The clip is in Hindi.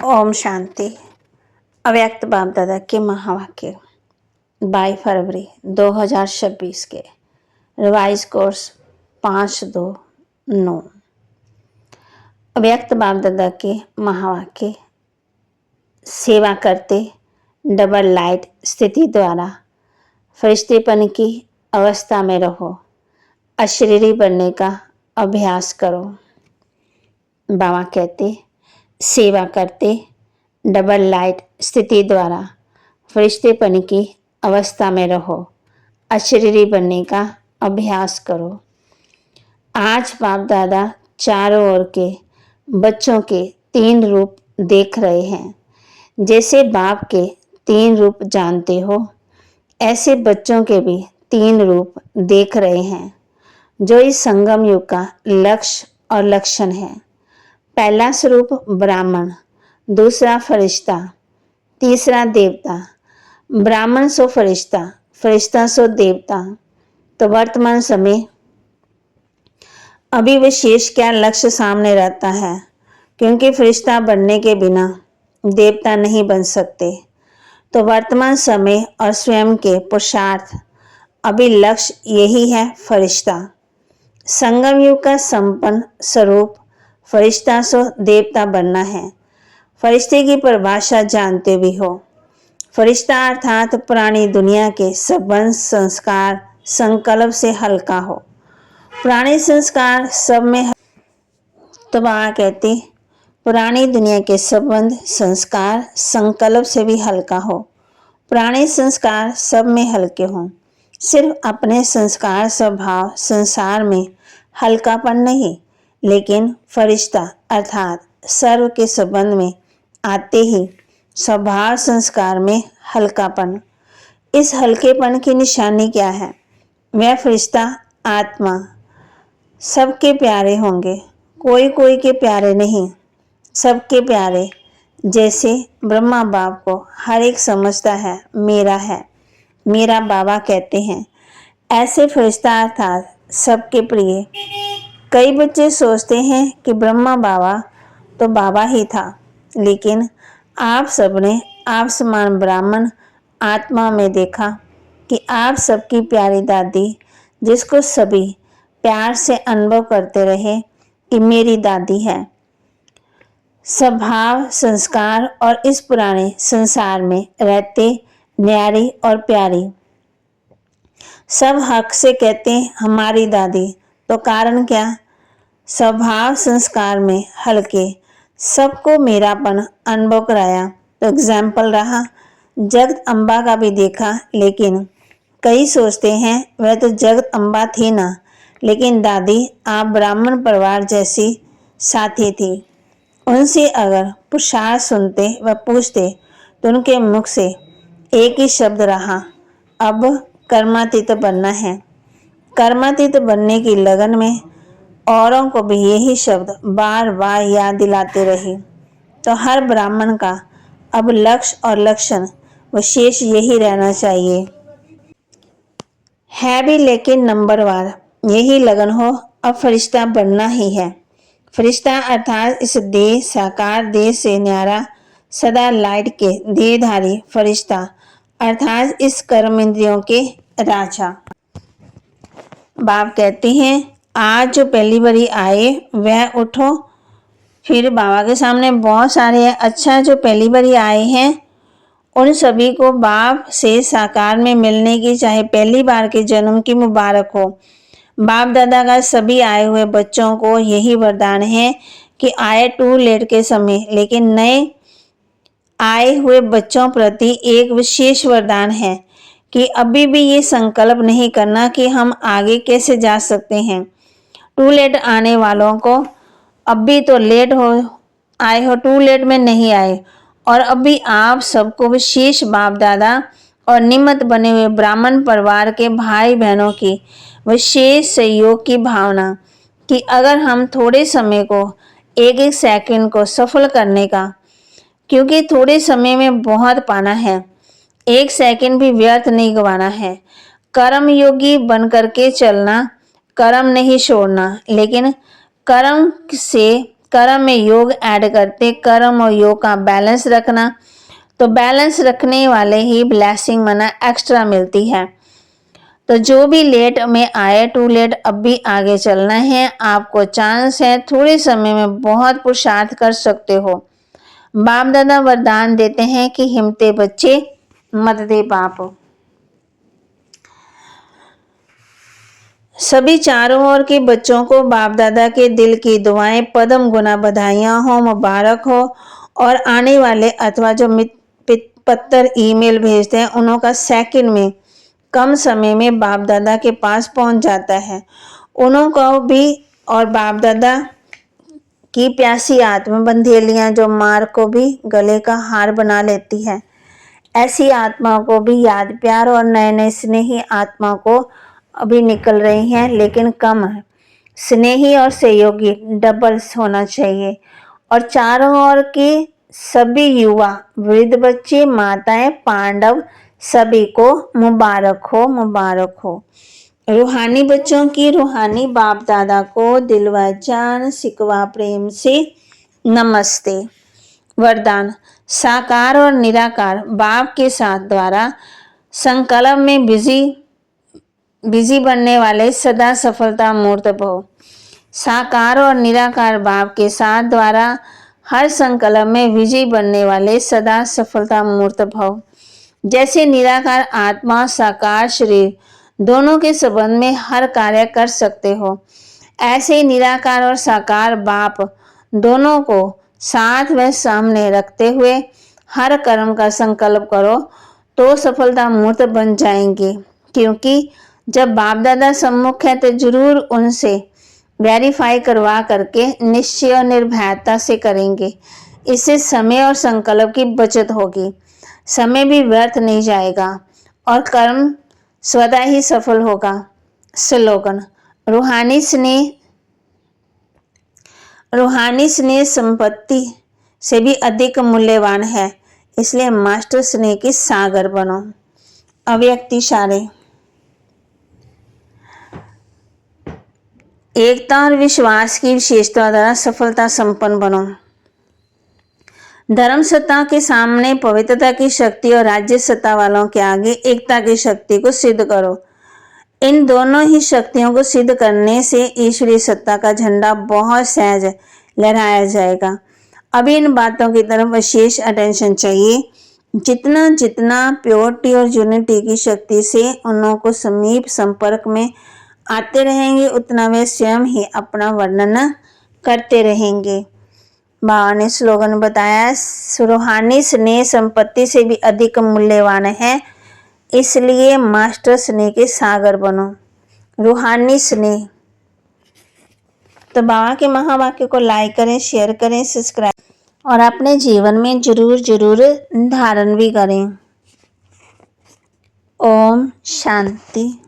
ओम शांति। अव्यक्त बाप दादा के महावाक्य 22 फरवरी 2026 के रिवाइज कोर्स 529। अव्यक्त बाप दादा के महावाक्य सेवा करते डबल लाइट स्थिति द्वारा फरिश्तेपन की अवस्था में रहो, अशरीरी बनने का अभ्यास करो। बाबा कहते सेवा करते डबल लाइट स्थिति द्वारा फरिश्तेपन की अवस्था में रहो, अशरीरी बनने का अभ्यास करो। आज बाप दादा चारों ओर के बच्चों के 3 रूप देख रहे हैं। जैसे बाप के 3 रूप जानते हो, ऐसे बच्चों के भी 3 रूप देख रहे हैं, जो इस संगम युग का लक्ष्य और लक्षण है। पहला स्वरूप ब्राह्मण, दूसरा फरिश्ता, तीसरा देवता। ब्राह्मण सो फरिश्ता, फरिश्ता सो देवता। तो वर्तमान समय अभी विशेष क्या लक्ष्य सामने रहता है, क्योंकि फरिश्ता बनने के बिना देवता नहीं बन सकते। तो वर्तमान समय और स्वयं के पुरुषार्थ अभी लक्ष्य यही है, फरिश्ता। संगम युग का संपन्न स्वरूप फरिश्ता सो देवता बनना है। फरिश्ते की परिभाषा जानते भी हो। फरिश्ता अर्थात पुरानी दुनिया के संबंध संस्कार संकल्प से हल्का हो। पुराने संस्कार सब में तो बाबा कहते पुरानी दुनिया के संबंध संस्कार संकल्प से भी हल्का हो। पुराने संस्कार सब में हल्के हों। सिर्फ अपने संस्कार स्वभाव संसार में हल्कापन नहीं, लेकिन फरिश्ता अर्थात सर्व के संबंध में आते ही स्वभाव संस्कार में हल्कापन। इस हल्केपन की निशानी क्या है? वह फरिश्ता आत्मा सबके प्यारे होंगे, कोई कोई के प्यारे नहीं, सबके प्यारे। जैसे ब्रह्मा बाप को हर एक समझता है मेरा बाबा कहते हैं, ऐसे फरिश्ता अर्थात सबके प्रिय। कई बच्चे सोचते हैं कि ब्रह्मा बाबा तो बाबा ही था, लेकिन आप सबने आप समान ब्राह्मण आत्मा में देखा कि आप सबकी प्यारी दादी, जिसको सभी प्यार से अनुभव करते रहे कि मेरी दादी है। स्वभाव संस्कार और इस पुराने संसार में रहते न्यारी और प्यारी सब हक से कहते हमारी दादी। तो कारण क्या? स्वभाव संस्कार में हल्के, सबको मेरापन अनुभव कराया। तो एग्जाम्पल रहा, जगत अम्बा का भी देखा, लेकिन कई सोचते हैं वह तो जगत अम्बा थी ना, लेकिन दादी आप ब्राह्मण परिवार जैसी साथी थी। उनसे अगर पुरुषार्थ सुनते व पूछते तो उनके मुख से एक ही शब्द रहा, अब कर्मातीत बनना है। कर्मातीत बनने की लगन में औरों को भी यही शब्द बार बार याद दिलाते रहे। तो हर ब्राह्मण का अब लक्ष्य और लक्षण विशेष यही रहना चाहिए है भी, लेकिन नंबरवार यही लगन हो, अब फरिश्ता बनना ही है। फरिश्ता अर्थात इस देह साकार देह से न्यारा सदा लाइट के देहधारी फरिश्ता अर्थात इस कर्म इंद्रियों के राजा। बाप कहते हैं आज जो पहली बारी आए वह उठो। फिर बाबा के सामने बहुत सारे हैं। अच्छा, जो पहली बारी आए हैं उन सभी को बाप से साकार में मिलने की चाहे पहली बार के जन्म की मुबारक हो। बाप दादा का सभी आए हुए बच्चों को यही वरदान है कि आए टू लेट के समय, लेकिन नए आए हुए बच्चों प्रति एक विशेष वरदान है कि अभी भी ये संकल्प नहीं करना कि हम आगे कैसे जा सकते हैं। टू लेट आने वालों को अभी तो लेट हो आए हो, टू लेट में नहीं आए, और अभी आप सबको विशेष बाप दादा और निमित्त बने हुए ब्राह्मण परिवार के भाई बहनों की विशेष सहयोग की भावना कि अगर हम थोड़े समय को एक एक सेकंड को सफल करने का, क्योंकि थोड़े समय में बहुत पाना है, एक सेकंड भी व्यर्थ नहीं गंवाना है। कर्म योगी बन करके चलना, कर्म नहीं छोड़ना, लेकिन कर्म से कर्म में योग ऐड करते, कर्म और योग का बैलेंस रखना। तो बैलेंस रखने वाले ही ब्लेसिंग मना एक्स्ट्रा मिलती है। तो जो भी लेट में आए टू लेट, अब भी आगे चलना है, आपको चांस है, थोड़े समय में बहुत पुरुषार्थ कर सकते हो। बाप दादा वरदान देते हैं कि हिम्मते बच्चे मत दे बाप। सभी चारों ओर के बच्चों को बाप दादा के दिल की दुआएं, पदम गुना बधाइयां हो, मुबारक हो। और आने वाले अथवा जो पत्तर ईमेल भेजते हैं उन्हों का सेकंड में, कम समय में बाप दादा के पास पहुंच जाता है। उन्हों को भी और बाप दादा की प्यासी आत्मा बंधेलियां जो मार को भी गले का हार बना लेती है, ऐसी आत्माओं को भी याद प्यार और नए नए स्नेही आत्मा को अभी निकल रही हैं, लेकिन कम है। स्नेही और सहयोगी डबल्स होना चाहिए। और चारों ओर के सभी युवा, वृद्ध, बच्चे, माताएं, पांडव, सभी को मुबारक हो, मुबारक हो। रूहानी बच्चों की रूहानी बाप दादा को दिल व जान सिकवा प्रेम से नमस्ते। वरदान, साकार और निराकार बाप के साथ द्वारा संकल्प में बिजी बनने वाले सदा सफलता मूर्त भव। साकार और निराकार बाप के साथ द्वारा हर संकल्प में विजयी बनने वाले सदा सफलता मूर्त भव। जैसे निराकार आत्मा साकार शरीर दोनों के संबंध में हर कार्य कर सकते हो, ऐसे ही निराकार और साकार बाप दोनों को साथ व सामने रखते हुए हर कर्म का संकल्प करो तो सफलता मूर्त बन जाएंगे। क्योंकि जब बाप दादा सम्मुख है तो जरूर उनसे वेरीफाई करवा करके निश्चय और निर्भयता से करेंगे। इससे समय और संकल्प की बचत होगी, समय भी व्यर्थ नहीं जाएगा और कर्म स्वतः ही सफल होगा। स्लोगन, रूहानी स्नेह संपत्ति से भी अधिक मूल्यवान है, इसलिए मास्टर स्नेह की सागर बनो। अव्यक्त इशारे, एकता और विश्वास की विशेषता द्वारा सफलता संपन्न बनो। धर्म सत्ता के सामने पवित्रता की शक्ति और राज्य सत्ता वालों के आगे एकता की शक्ति को सिद्ध करो। इन दोनों ही शक्तियों को सिद्ध करने से ईश्वरीय सत्ता का झंडा बहुत सहज लहराया जाएगा। अभी इन बातों की तरफ विशेष अटेंशन चाहिए। जितना जितना प्योरिटी और यूनिटी की शक्ति से उन को समीप संपर्क में आते रहेंगे, उतना वे स्वयं ही अपना वर्णन करते रहेंगे। बाबा ने स्लोगन बताया, रूहानी स्नेह संपत्ति से भी अधिक मूल्यवान है, इसलिए मास्टर स्नेह के सागर बनो। रूहानी स्नेह। तो बाबा के महावाक्य को लाइक करें, शेयर करें, सब्सक्राइब और अपने जीवन में जरूर जरूर धारण भी करें। ओम शांति।